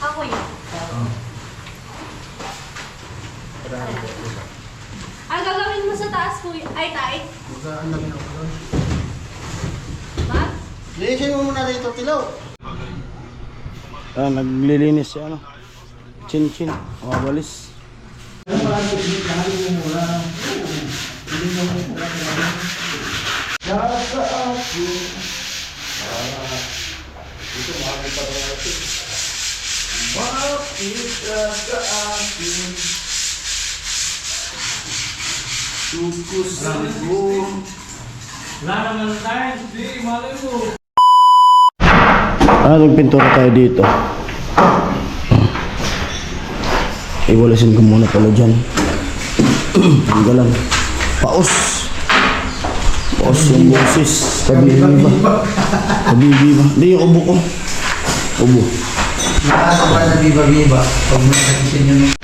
Ako yun. Ang gagawin mo sa taas, kuya? Ay, tay? Magaan lang ako doon. Ma? Linisin mo muna dito, Tilaw. Naglilinis siya, ano? Chin-chin. Walis. Nagpintura tayo dito. Iwalasin ko muna pala dyan. Tanggalan. Paus. Paus yung boses. Kabibi ba? Kabibi ba? Hindi yung ubo ko. Ubo. Nakasa pa na biba-biba. Pag nakikisin nyo nung...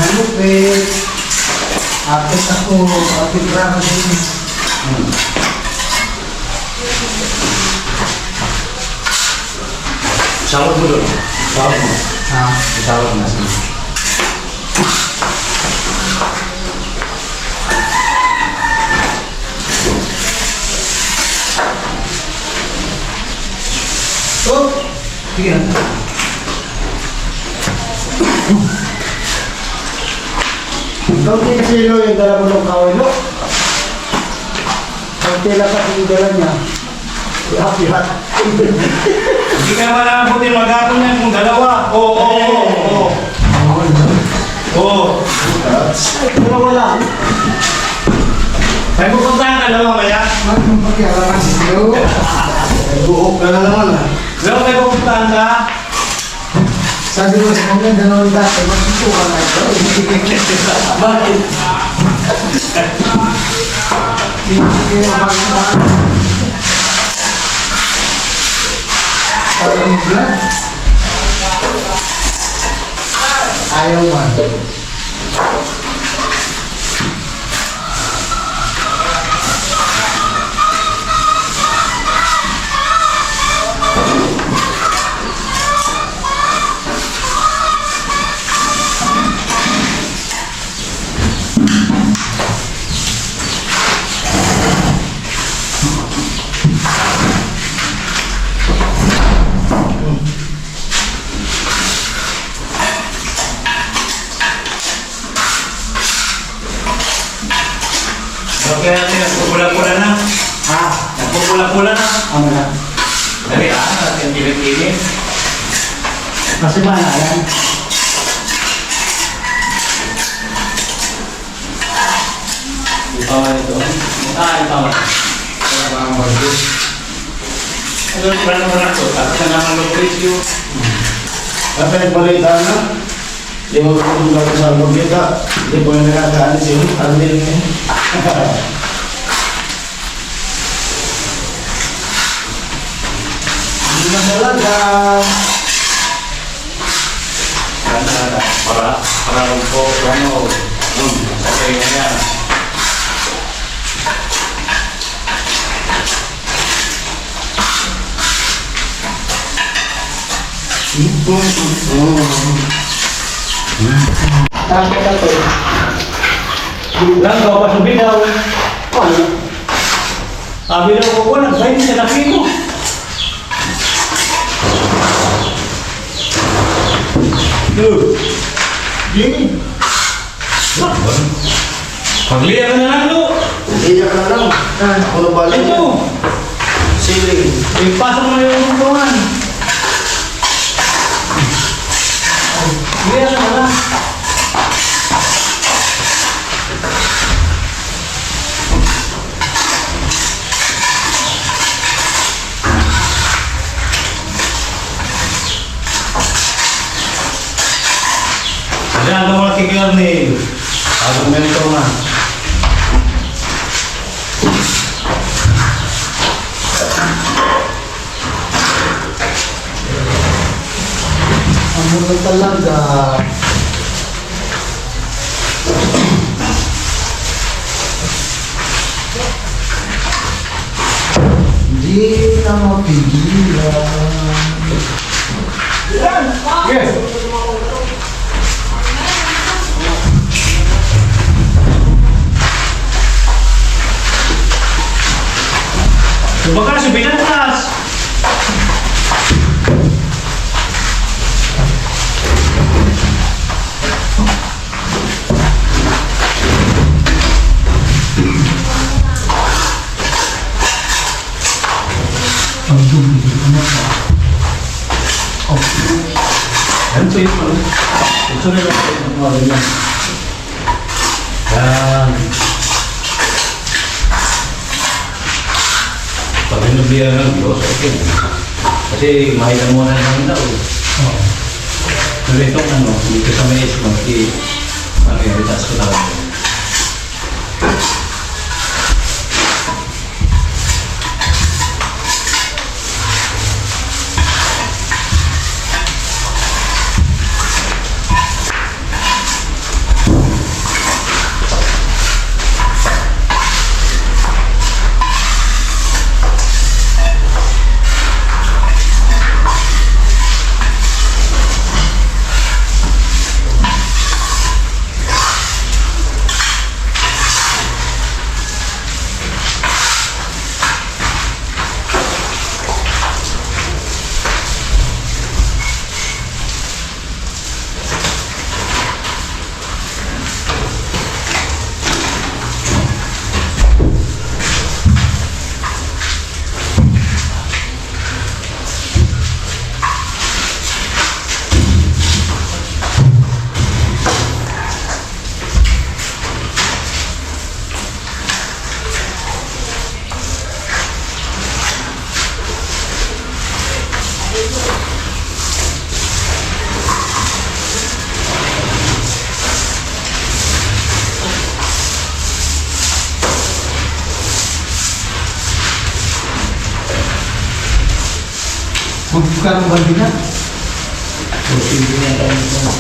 Malupit. Apit ako. Apit rama din. Sawag mo doon. Sawag mo. Ha? Sawag na. Oh! Sige na. Kaunti kasi yung dala mo ng kawin mo. Kaunti lang kasi yung dala niya. Lahat-lahat. Hindi ka naman nakabutin mag-apon yan kung dalawa. Oo. Dalawa lang. May pupuntahan ka lang mamaya. Anong pakialaman niyo? Buhok ka na naman ah. Pero may pupuntahan ka. Sabi ko sa mga dalawang dati, magsusukan na ito. Bakit? Hindi ko magsusukan. Parang blood. Ayaw man. Okay natin, nagpupula-pula na. Ha? Nagpupula-pula na. Ano na? Dali natin kilit-kilit. Kasi mana yan? Ito. Ito. Parang bagay. Ito, parang naman ito. Tapos na naman lupit yung... Kasi nagbalita na. Di mo kung lang sa magkita. Di po yung nakakaalis yun. Ang din yun. Hindi na talaga. Para po, ano, okay na yan. Tapos ito. Lang daw pa sa bidaw. Ano? Sabi daw ko, nag-sign siya na kilo. Di. Pagliya ka na lang, no? Iyak na lang. Ako na balik. Ito. Siling. Ipasok mo na yung upuan. Hindi na na. Diyan ka mga kikarni. Agad mo ito na. Ano na talaga? Hindi na mapigilan. Yes. Baka sa binatas. Ang dumi. Ano pa? Okay. Ano sa iyo? Ito na lang ang mga ganyan. Yan. Pag hinublihan ng Diyos, okay. Kasi mahilan mo na ng tao. Oh. Pero itong ano, dito sa may ismang ano yung itas ko talaga. Magbuka ng baldi na. So, hindi na tayo nito.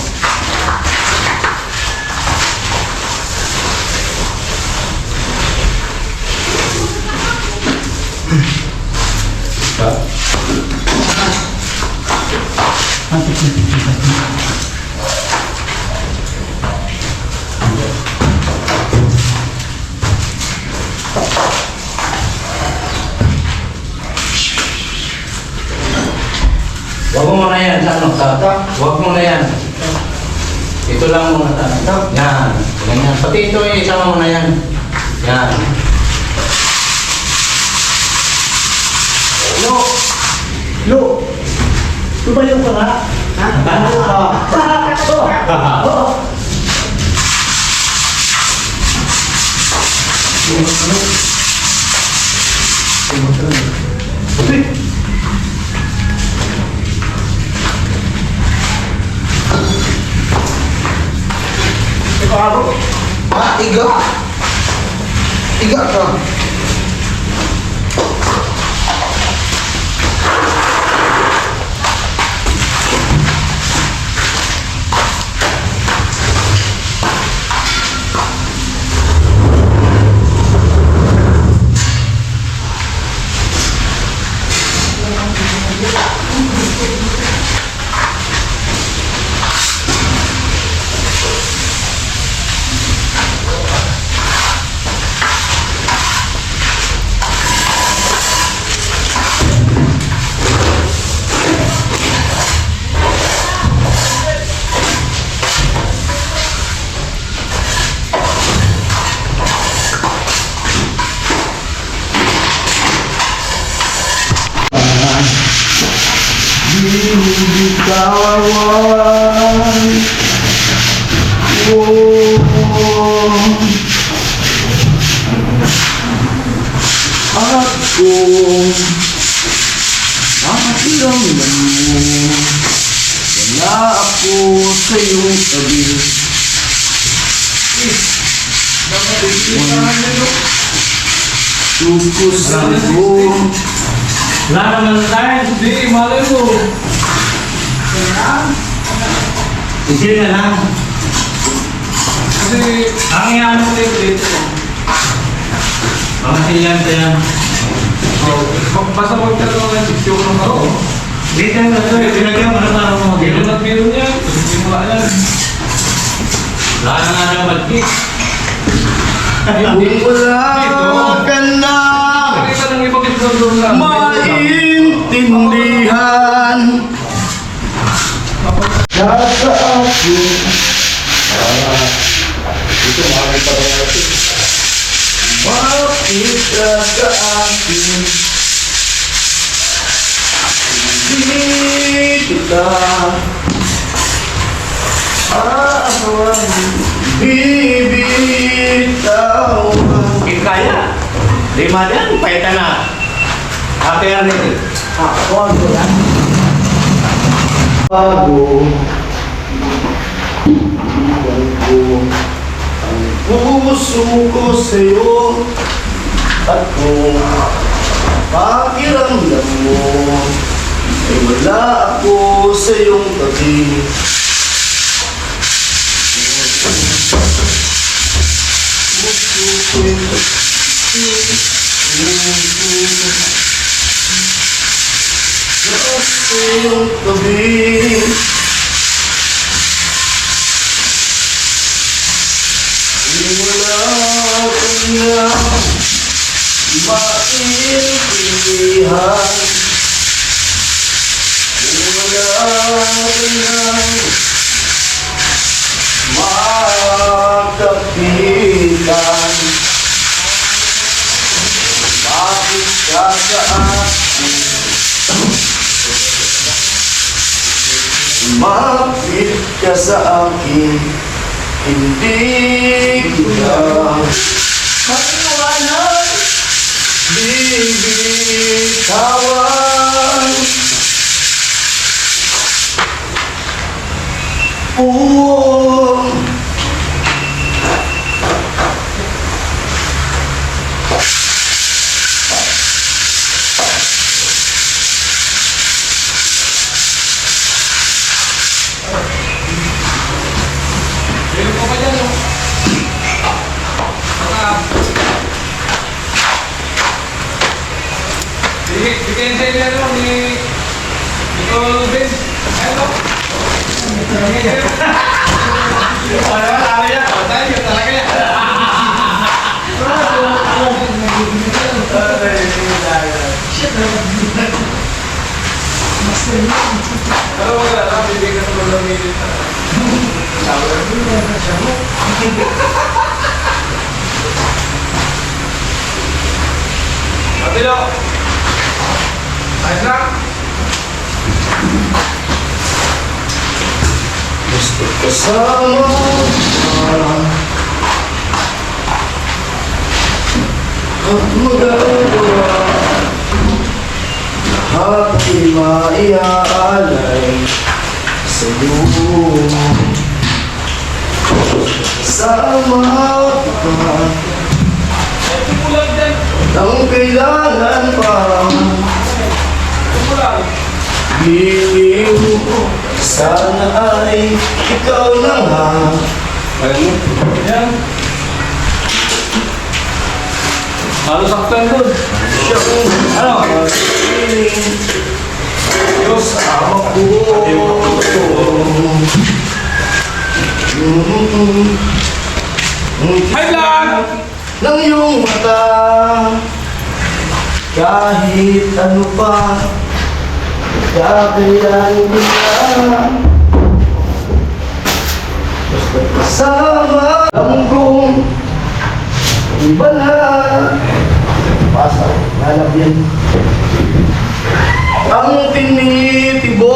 Antik na ito. Huwag mo muna yan sa ano, sa huwag mo na yan. Ito lang muna sa yan. Ganyan. Pati ito eh, isama mo na yan. Yan. Lo! Lo! Tumayo ka nga. Ha? Tumayo ka. Iga. Iga ka. Di kawan ako sa iyong tabi. Tukusan ko. Wala naman tayo. Hindi, malay mo. Isil na lang. Kasi, Ang iyan mo dito. Mga siyan. basta magkakaroon ng picture ng ako. Dito na ito. Pinagyan mo na parang mga Pero gano'n. nag-biro niya, hindi mo alam. Wala na nga daw mag-kick. Kung wala ka na Nakita ng ibang picture lang. maintindihan sa akin. Dito makakita pa natin. Bakit ka sa akin? Hindi kita aawang bibitawan. Kaya. Lima yan. Paita na. Ate Arnel. Bago iwan ko ang puso ko sa'yo at kung pakiramdam mo ay wala ako sa iyong tabi. Puso ko'y sa iyong tabi. Wala ka na maintindihan. Wala ka na makapitan. Bakit ka sa akin? Bakit ka sa akin? Hindi kita maiwanan, bibitawan. Oo. Meron pa ba dyan, no? Bigyan sa inyo, ano, ni Nicole Ben. Ano? Talaga yan. Talaga yan. Ano mo na lang, bibigyan ko lang nito. Matilo! Ayos na! Gusto kasama at magagawa lahat ay maiaalay sa'yo. Kasama ka Ay, tumulag dyan! ang kailangan pa. Tumulag! Biliw sana ay ikaw na nga. Yan! Halo saktan doon! Ano? Diyos ako. Hi vlog! Ng iyong mata, kahit ano pa, kakayanin nila. Basta kasama ang kong iba na. Pasa, lalabyan. Ang tinitibok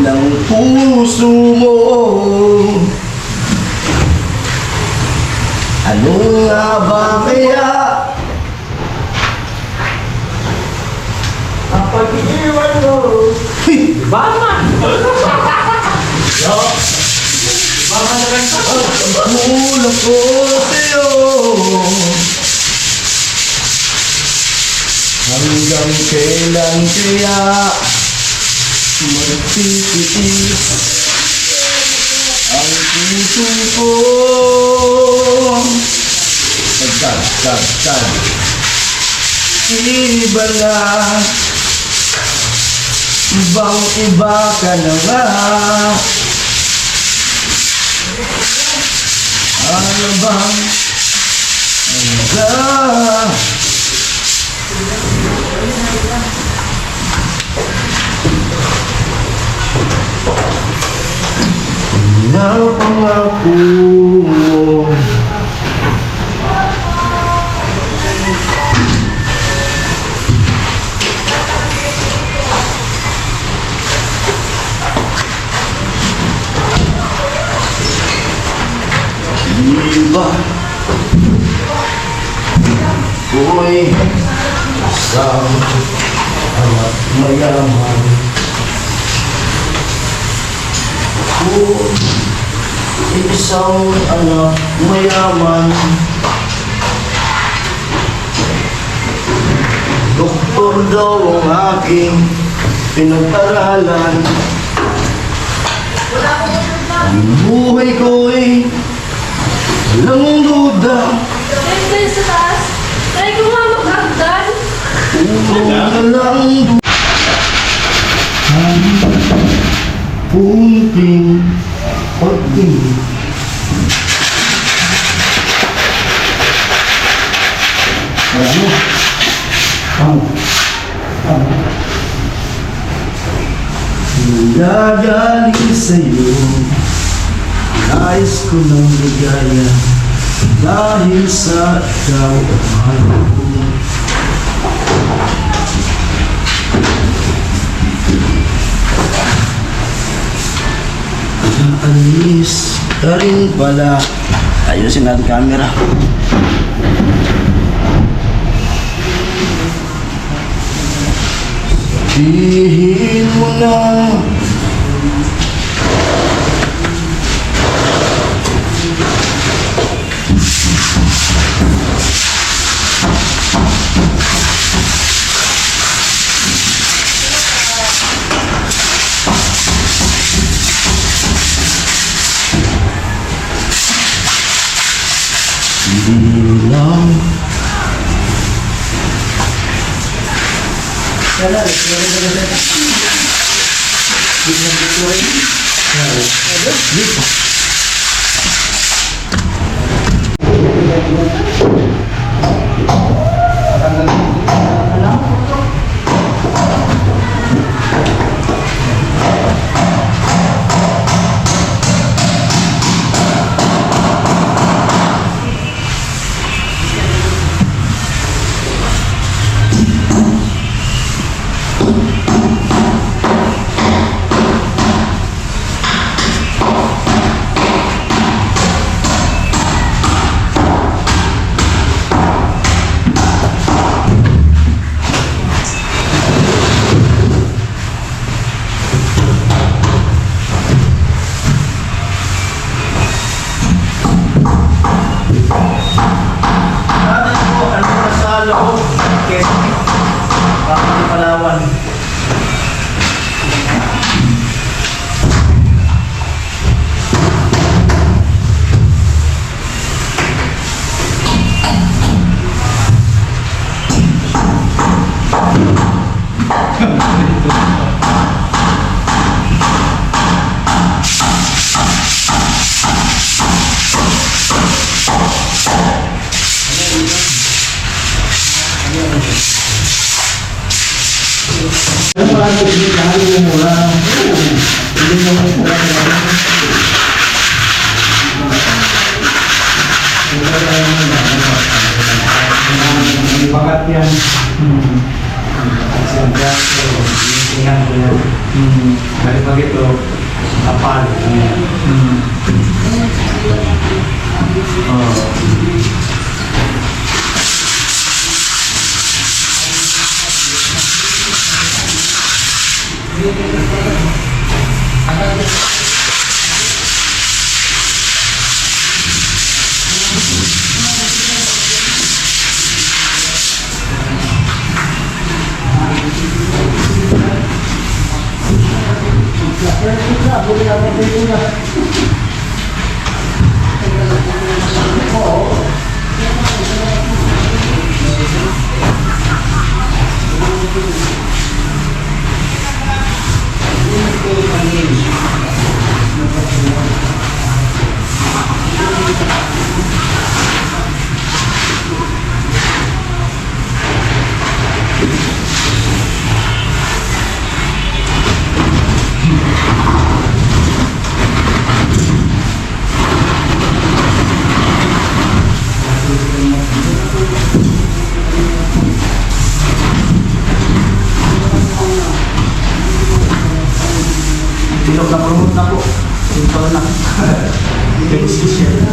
ng puso mo. Ano nga ba kaya ang pag-iwan mo? Bama! Yo! Bama na lang ako! Kulang ko sa'yo. Hanggang kailan kaya magtitiis ang puso ko? Tag. Iba na, ibang iba ka na nga. Ano bang hanggang? Napangako mo iba ko'y isang anak mayaman. Ko'y isang anak mayaman. Doktor daw ang aking pinag-aralan. Ang buhay ko'y walang duda. Next tayo sa taas. Try ko nga mag-hagdan. Puro na lang punting pagtingin. Nagagaling sa'yo, nais ko ng ligaya dahil sa ikaw ang mahal ko. Naalis ka rin pala. Ayusin natin camera. Sabihin mo na hindi lang. Bagat yan. Siyempre, tingnan ko yan. Balik pag ito, kapal. Silog na promote na po. Simple na. Decision.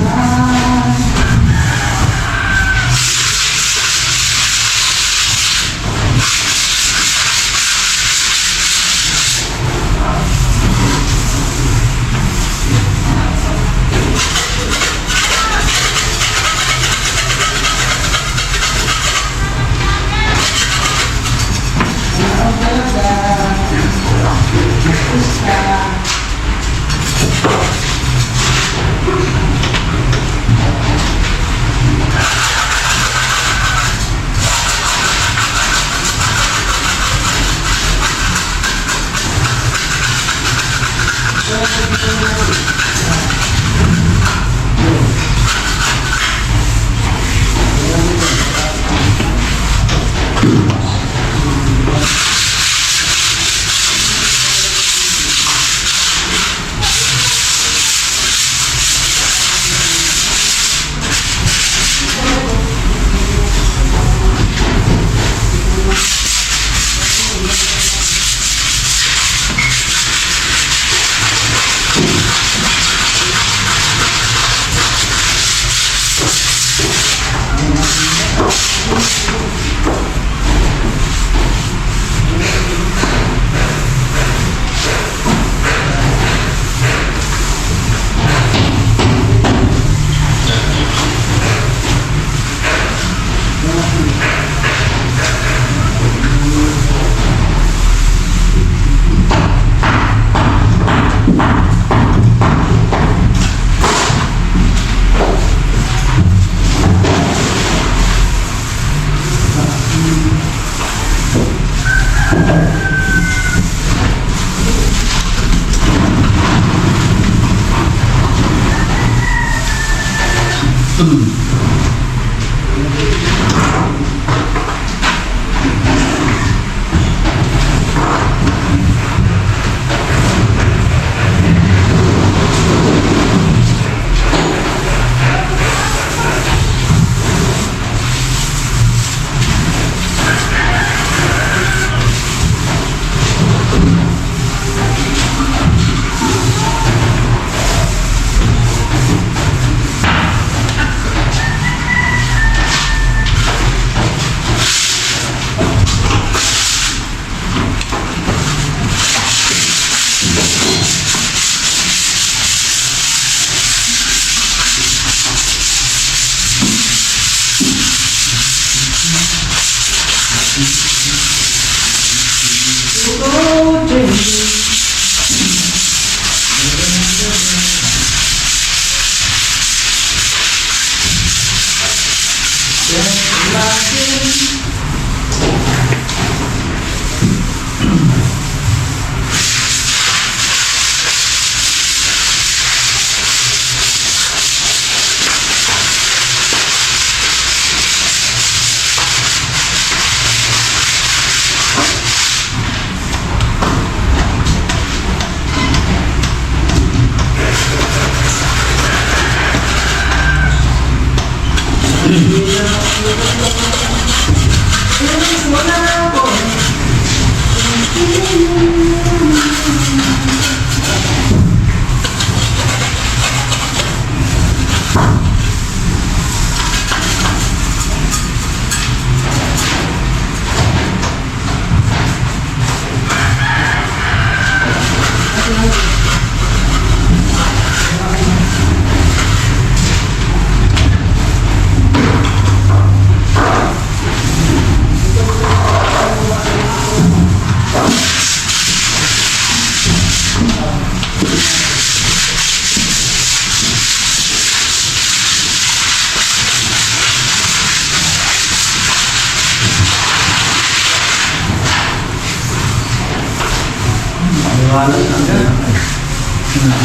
Maliwanag na.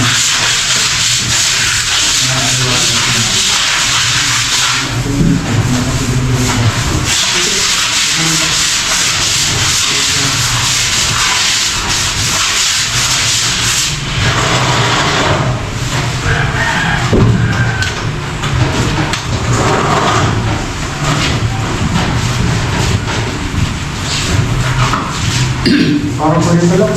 Parang po yung tulog.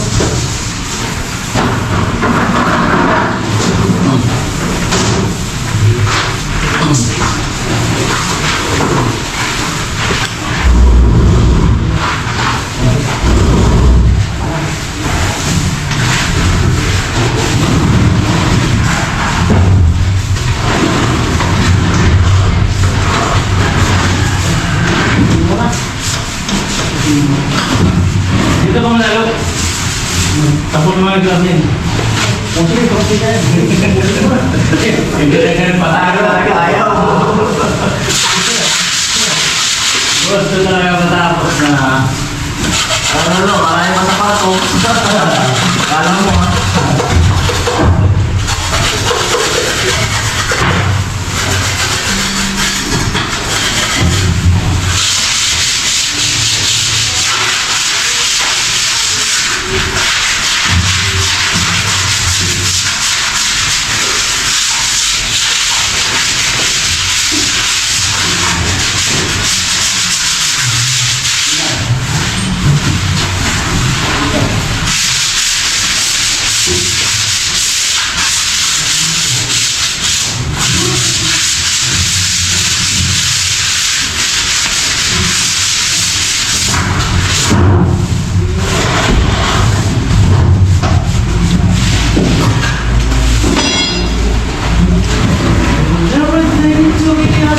Dito ka muna, Lok. Tapos mo yung glamin. Sige, kasi kayo. Hindi na ganun pataro. Ayaw. Gusto talaga matapos na. Ano, marami matapato. Kala mo, ha?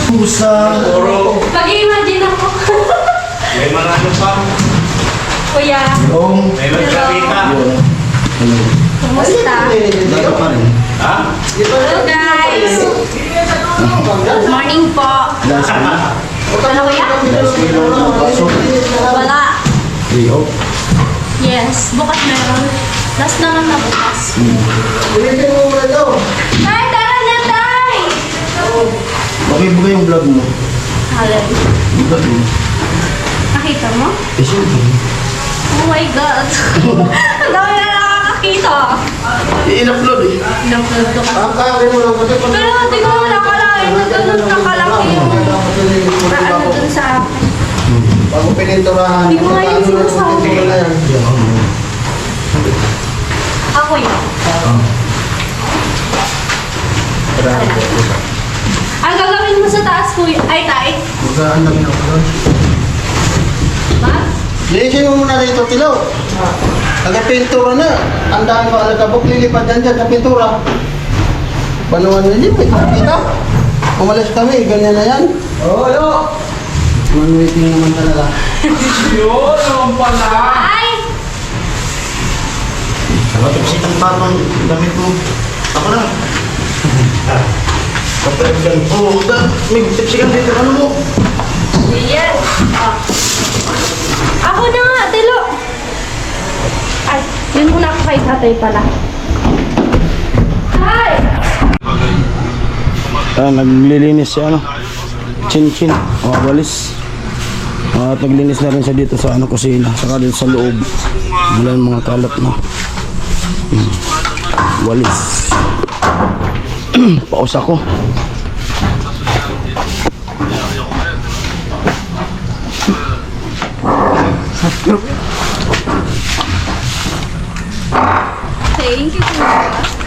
Pusa. Puro. Pag-imagine ako. May marano pa. Kuya, Yung. May magkapita. Hello. kumusta? Dito pa rin. Ha? Hello guys! Good morning po. Last week. Ano kuya? Last week lang ako pasok. Wala. Day off. Yes, bukas meron. Last na lang na bukas. Tay, tara na tay! Okay, bugay yung vlog mo. Halay. Yung vlog mo. Nakita mo? Eh, siyempre. Oh my God! Ang dami na nakakakita. I-upload eh. Pinupload ko kasi. Kakain mo lang kasi pag... Pero di ko nakalain na ganun nakalaki yung ano dun sa akin. Bago pininturahan. Hindi ko nga yun sinasabi. Ako yun. Ang gagawin mo sa taas ko ay tay. Magkaan lang yung upload. Ba? Lilisin mo muna dito, Tilaw. Taga-pintura na. Ang dami ko alagabok, lilipad dyan sa pintura. Panuan na din, may kita. Umalis kami, ganyan na yan. Oo, no. One-waiting naman talaga. Yun, naman pala. Ay! Nakatipsikan pa ang damit mo. Ako na. Kapagkan po. May tipsikan dito, ano mo? Yes. Ah. Ako na nga, Tilo. Ay, yun muna ako kay tatay pala. Tay! Naglilinis siya, ano? Chin-chin. Walis. At naglinis na rin siya dito sa kusina. Saka dito sa loob. Wala yung mga kalat na. Walis. Paus ako. Thank you, Kuya.